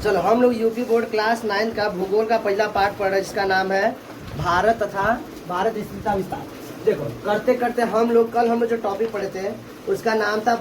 चलो हम लोग यूपी बोर्ड क्लास 9 का भूगोल का पहला पार्ट पढ़ रहे हैं जिसका नाम है भारत तथा भारत स्थिरता विस्तार। देखो करते करते हम लोग कल हम लोग जो टॉपिक पढ़े थे उसका नाम था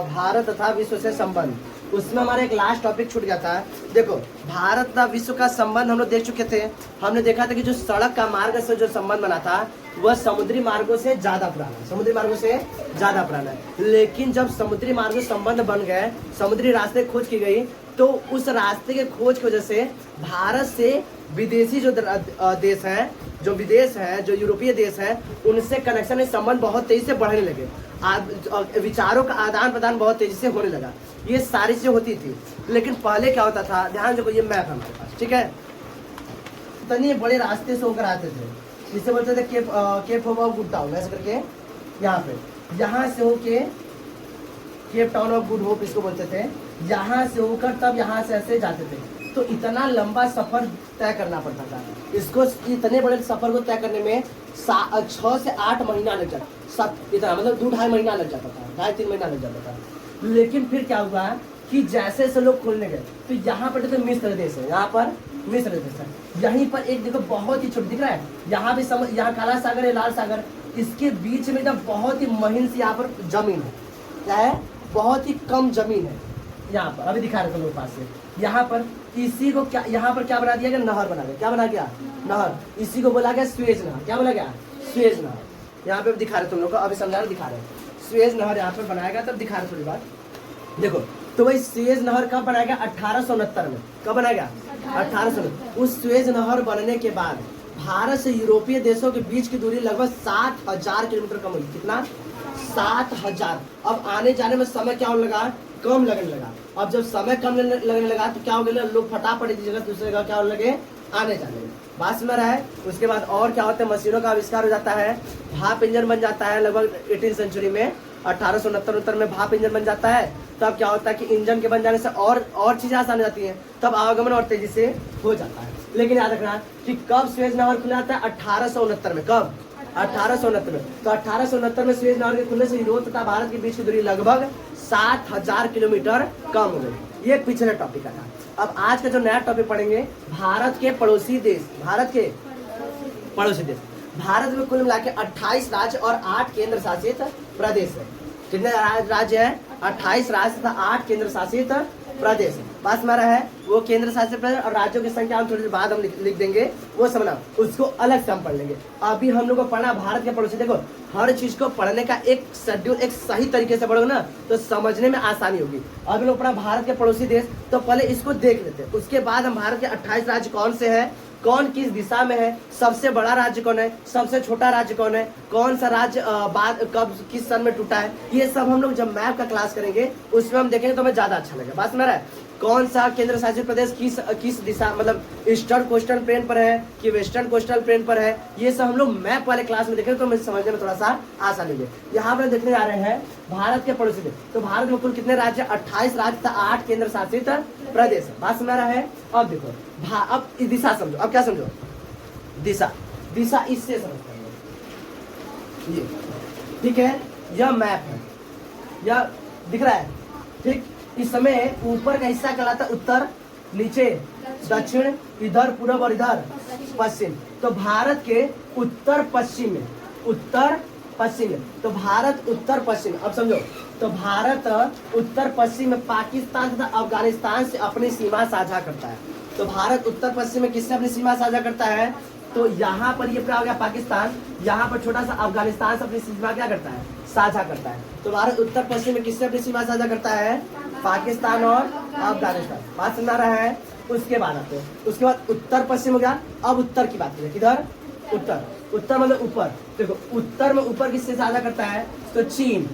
भारत तथा विश्व से संबंध। उसमें हमारा एक लास्ट टॉपिक छूट गया था। देखो भारत तथा विश्व का संबंध हम लोग देख चुके थे। हमने देखा था कि जो सड़क का मार्ग से जो संबंध बना था वह समुद्री मार्गों से ज्यादा पुराना है, समुद्री मार्गों से ज्यादा पुराना है। लेकिन जब समुद्री मार्गों से संबंध बन गए, समुद्री रास्ते खोज की गई, तो उस रास्ते के खोज की वजह से भारत से विदेशी जो देश हैं, जो विदेश हैं, जो यूरोपीय देश हैं, उनसे कनेक्शन संबंध बहुत तेजी से बढ़ने लगे। विचारों का आदान प्रदान बहुत तेजी से होने लगा। ये सारी चीजें होती थी। लेकिन पहले क्या होता था, ध्यान देखो, ये मैप हमारे पास, ठीक है। इतने बड़े रास्ते से होकर आते थे, जिसे बोलते थे केप ऑफ गुड टाउन, ऐसे करके यहाँ पे, यहाँ से होके Cape Town of good hope इसको बोलते थे। यहाँ से होकर तब यहाँ से ऐसे जाते थे। तो इतना लंबा सफर तय करना पड़ता था। इसको इतने बड़े सफर को तय करने में 6 से 8 महीना लग जाता, इतना मतलब 2-2.5 महीना लग जाता था, 2.5-3 महीना लग जाता था। लेकिन फिर क्या हुआ कि जैसे जैसे लोग खोलने गए, तो यहाँ पर तो मिस्र देश है, यहाँ पर मिस्र देश है। यहीं पर एक देखो बहुत ही छोटा दिख रहा है, यहाँ भी यहाँ काला सागर है, लाल सागर, इसके बीच में एकदम बहुत ही महीन सी यहाँ पर जमीन है। क्या है? बहुत ही कम जमीन है यहाँ पर। अभी दिखा रहे थे लोग पास से। यहाँ पर इसी को क्या, यहाँ पर क्या बना दिया गया? नहर बना गया। क्या बना गया? नहर। इसी को बोला गया स्वेज नहर। क्या बोला गया? स्वेज नहर। यहाँ पे दिखा रहे तुम लोग को, अभी समझा रहे, दिखा रहे स्वेज नहर यहाँ पर बनाएगा, तब दिखा रहे थोड़ी बात। देखो तो वही स्वेज नहर कब बनाया गया? 1869 में। कब बनाया गया? 1869। उस स्वेज नहर बनने के बाद भारत से यूरोपीय देशों के बीच की दूरी लगभग 7,000 किलोमीटर कम हुई। कितना? 7,000। अब आने जाने में समय क्या होने लगा? कम लगने लगा। अब जब समय कम लगने लगा तो क्या हो गया? लोग फटाफट एक जगह दूसरे जगह क्या होने लगे? आने जाने में। बात समझ रहा है? उसके बाद और क्या होता है? मशीनों का आविष्कार हो जाता है, भाप इंजन बन जाता है। लगभग 18वीं सेंचुरी में 1869 में भाप इंजन बन जाता है। तब क्या होता है कि इंजन के बन जाने से और चीजें आसान हो जाती हैं, तब आवागमन और तेजी से हो जाता है। लेकिन याद रखना कि कब स्वेज नहर खुला था? 1869 में। कब? 1869 में। तो 1869 में स्वेज नहर के खुलने से यूरोप तथा भारत के बीच की दूरी लगभग 7,000 किलोमीटर कम हो गई। ये पिछले टॉपिक का था। अब आज का जो नया टॉपिक पढ़ेंगे, भारत के पड़ोसी देश। भारत के पड़ोसी देश। भारत में कुल मिला के 28 राज्य और 8 केंद्र शासित प्रदेश है। कितने राज्य है? 28 राज्य तथा 8 केंद्र शासित प्रदेश। बात हमारा है वो केंद्र शासित प्रदेश, और राज्यों की संख्या हम थोड़ी देर बाद हम लिख देंगे, वो समझना, उसको अलग से हम पढ़ लेंगे। अभी हम लोग को पढ़ना भारत के पड़ोसी। देखो हर चीज को पढ़ने का एक शेड्यूल, एक सही तरीके से पढ़ोगे ना तो समझने में आसानी होगी। अभी लोग पढ़ा भारत के पड़ोसी देश, तो पहले इसको देख लेते हैं। उसके बाद हम भारत के 28 राज्य कौन से हैं, कौन किस दिशा में है, सबसे बड़ा राज्य कौन है, सबसे छोटा राज्य कौन है, कौन सा राज्य कब किस सन में टूटा है, ये सब हम लोग जब मैप का क्लास करेंगे उसमें हम देखेंगे तो हमें ज्यादा अच्छा लगेगा। बात समझ रहा है? कौन सा केंद्र शासित प्रदेश किस दिशा, मतलब ईस्टर्न कोस्टल प्लेन पर है कि वेस्टर्न कोस्टल प्लेन पर है, ये सब हम लोग मैप वाले क्लास में देखेंगे तो हमें समझने में थोड़ा सा आसानी होगी। यहाँ पर देखने जा रहे हैं भारत के पड़ोसी देश। तो भारत में कुल कितने राज्य? 28 राज्य था, 8 केंद्र शासित प्रदेश। बात समझ रहा है? अब देखो अब दिशा समझो। अब क्या समझो? दिशा। दिशा इससे समझते हैं ये, ठीक है। यह मैप है, यह दिख रहा है, ठीक। इस समय ऊपर का हिस्सा कहलाता है उत्तर, नीचे दक्षिण, इधर पूर्व और इधर पश्चिम। तो भारत के उत्तर पश्चिम में, उत्तर पश्चिम में, तो भारत उत्तर पश्चिम। अब समझो, तो भारत उत्तर पश्चिम में पाकिस्तान तथा अफगानिस्तान से अपनी सीमा साझा करता है। तो भारत उत्तर पश्चिम में किससे अपनी सीमा साझा करता है? तो यहाँ पर ये हो गया पाकिस्तान, यहाँ पर छोटा सा अफगानिस्तान से अपनी सीमा क्या करता है? साझा करता है। तो भारत उत्तर पश्चिम में किससे अपनी सीमा साझा करता है? पाकिस्तान और अफगानिस्तान। बात सुना रहा है? उसके बाद आते हैं, उसके बाद उत्तर पश्चिम हो गया। अब उत्तर की बात करें, किधर? उत्तर। उत्तर मतलब ऊपर। देखो उत्तर में ऊपर किससे साझा करता है? तो चीन,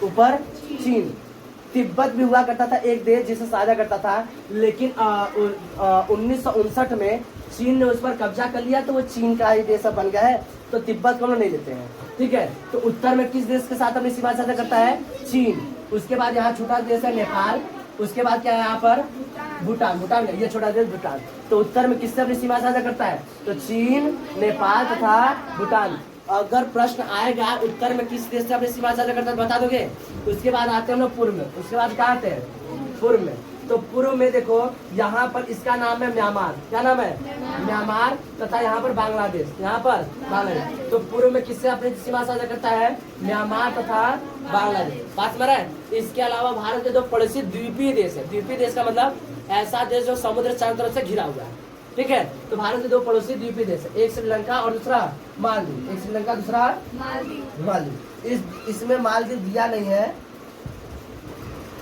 ऊपर चीन। तिब्बत भी हुआ करता था एक देश जिसे साझा करता था, लेकिन 1959 में चीन ने उस पर कब्जा कर लिया, तो वो चीन का ही देश बन गया है। तो तिब्बत को हम नहीं लेते हैं, ठीक है। तो उत्तर में किस देश के साथ अपनी सीमा साझा करता है? चीन। उसके बाद यहाँ छोटा देश है नेपाल। उसके बाद क्या है यहाँ पर? भूटान। भूटान ये छोटा देश भूटान। तो उत्तर में किससे अपनी सीमा साझा करता है? तो चीन, नेपाल तथा भूटान। अगर प्रश्न आएगा उत्तर में किस देश से अपनी सीमा साझा करता है बता दोगे। उसके बाद आते हैं हम लोग पूर्व में। उसके बाद क्या आते हैं? पूर्व में। तो पूर्व में देखो यहाँ पर इसका नाम है म्यांमार, क्या नाम है म्यांमार, तथा यहाँ पर बांग्लादेश, यहाँ पर बांग्लादेश। तो पूर्व में किससे अपनी सीमा साझा करता है, म्यांमार तथा बांग्लादेश। बात समझ रहा है। इसके अलावा भारत के दो पड़ोसी द्वीपीय देश है। द्वीपीय देश का मतलब ऐसा देश जो समुद्र चारों तरफ से घिरा हुआ है, ठीक है। तो भारत के दो पड़ोसी द्वीपीय देश है, एक श्रीलंका और दूसरा मालदीव। एक श्रीलंका, दूसरा मालदीव। इसमें मालदीव दिया नहीं है,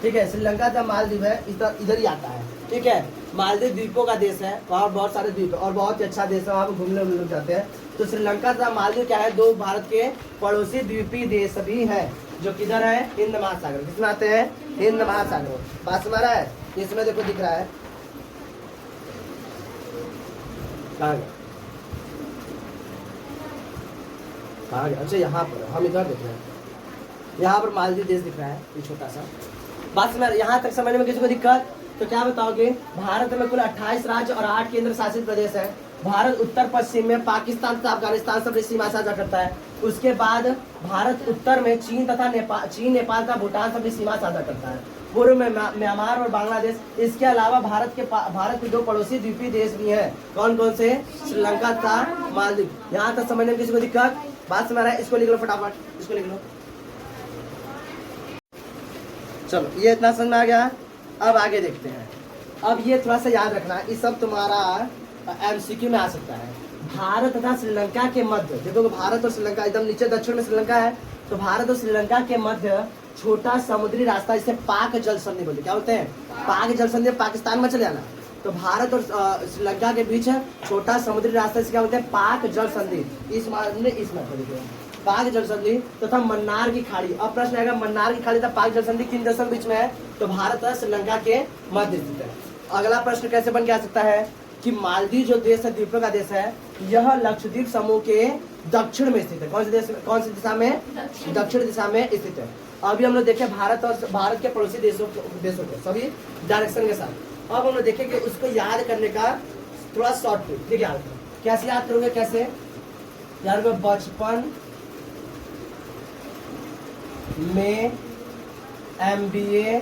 ठीक है। श्रीलंका का मालदीव है, इधर ही आता है, ठीक है। मालदीव द्वीपों का देश है, वहाँ बहुत सारे द्वीप है और बहुत ही अच्छा देश है, वहाँ पे घूमने लोग जाते हैं। तो श्रीलंका तथा मालदीव क्या है, दो भारत के पड़ोसी द्वीपीय देश भी है, जो किधर है, हिंद महासागर। किसमें आते हैं, हिंद महासागर। बात समझ रहा है। इसमें देखो दिख रहा है, कहाँ गया, अच्छा यहाँ पर हम इधर देख रहे हैं, यहाँ पर मालदीव देश दिख रहा है, ये छोटा सा। बस में यहाँ तक समझने में किसी को दिक्कत तो क्या बताओगे। भारत में कुल 28 राज्य और 8 केंद्र शासित प्रदेश है। भारत उत्तर पश्चिम में पाकिस्तान तथा अफगानिस्तान से अपनी सीमा साझा करता है। उसके बाद भारत उत्तर में चीन तथा नेपाल का भूटान से अपनी सीमा साझा करता है। पूर्व में म्यांमार और बांग्लादेश। इसके अलावा भारत के दो पड़ोसी द्वीपीय देश भी हैं। कौन कौन से, श्रीलंका तथा मालदीव। यहाँ तक समझने में किसी को दिक्कत, बात समझ रहा है। इसको लिख लो फटाफट, इसको लिख लो। चलो ये इतना समझ में आ गया। अब आगे देखते हैं। अब ये थोड़ा सा याद रखना, ये सब तुम्हारा एमसीक्यू में आ सकता है। भारत तथा श्रीलंका के मध्य, देखो भारत और श्रीलंका एकदम नीचे दक्षिण में श्रीलंका है, तो भारत और श्रीलंका के मध्य छोटा समुद्री रास्ता, जिसे पाक जल संधि बोलते, क्या बोलते हैं, पाक जल संधि। पाकिस्तान में चले जाना। तो भारत और श्रीलंका के बीच छोटा समुद्री रास्ता, इसे क्या बोलते हैं, पाक जल संधि। इसमें पाक जल संधि तथा मन्नार की खाड़ी। अब प्रश्न आएगा, मन्नार की खाड़ी तथा पाक जल संधि किन देशों के बीच में है, तो भारत और श्रीलंका के मध्य स्थित है। अगला प्रश्न कैसे बन के आ सकता है कि मालदीव जो देश है, द्वीपों का देश है, यह लक्षद्वीप समूह के दक्षिण में स्थित है। कौन से देश में, कौन सी दिशा में, दक्षिण दिशा में स्थित है। अभी हम लोग देखे भारत और भारत के पड़ोसी देशों के सभी डायरेक्शन के साथ। अब हम लोग देखें कि उसको याद करने का थोड़ा शॉर्ट ट्रिक, ठीक है। कैसे याद करोगे, कैसे यार, बचपन में MBA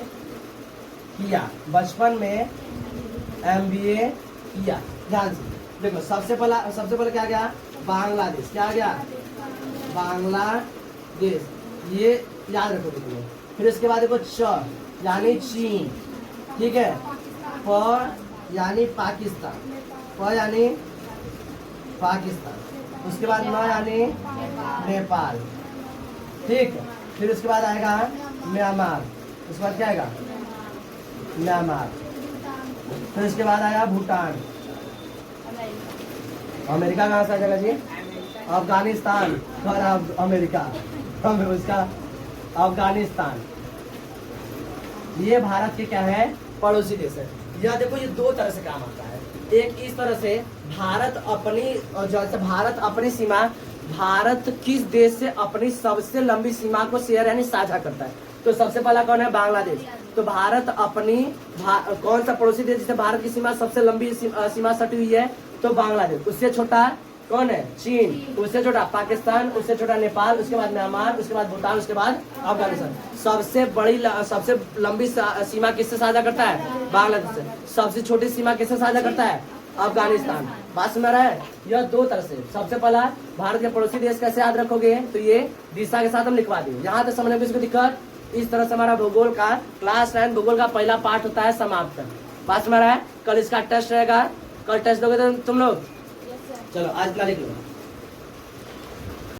किया, बचपन में MBA किया। ध्यान से देखो, सबसे पहले क्या गया, बांग्लादेश। क्या गया, बांग्लादेश, ये याद रखो देखो। फिर इसके बाद देखो च यानी चीन, ठीक है। प यानी पाकिस्तान, प यानी पाकिस्तान। उसके बाद न यानी नेपाल, ठीक है। फिर उसके बाद आएगा म्यांमार। उसके बाद क्या आएगा, म्यांमार। फिर उसके बाद आया भूटान। अमेरिका कहाँ से आ जाएगा जी, अफगानिस्तान और अमेरिका, उसका अफगानिस्तान। ये भारत के क्या है, पड़ोसी देश है। यह देखो, ये दो तरह से काम आता है। एक इस तरह से भारत अपनी सीमा, भारत किस देश से अपनी सबसे लंबी सीमा को शेयर यानी साझा करता है। तो सबसे पहला कौन है, बांग्लादेश। तो भारत अपनी कौन सा पड़ोसी देश जिससे भारत की सीमा सबसे लंबी सीमा सटी हुई है, तो बांग्लादेश। उससे छोटा कौन है, चीन। उससे छोटा पाकिस्तान, उससे छोटा नेपाल, उसके बाद म्यांमार, उसके बाद भूटान, उसके बाद अफगानिस्तान। सबसे लंबी सीमा किससे साझा करता है, बांग्लादेश से। सबसे छोटी सीमा किससे साझा करता है, अफगानिस्तान। बात सुन रहा है। यह दो तरह से, सबसे पहला भारत के पड़ोसी देश कैसे याद रखोगे, तो ये दिशा के साथ हम लिखवा देंगे। यहाँ तक समझने में इसको दिक्कत। इस तरह से हमारा भूगोल का क्लास 9 भूगोल का पहला पार्ट होता है समाप्त। बात सुन रहा है। कल इसका टेस्ट रहेगा, कल टेस्ट दोगे तुम लोग। चलो आज इतना लिख लो।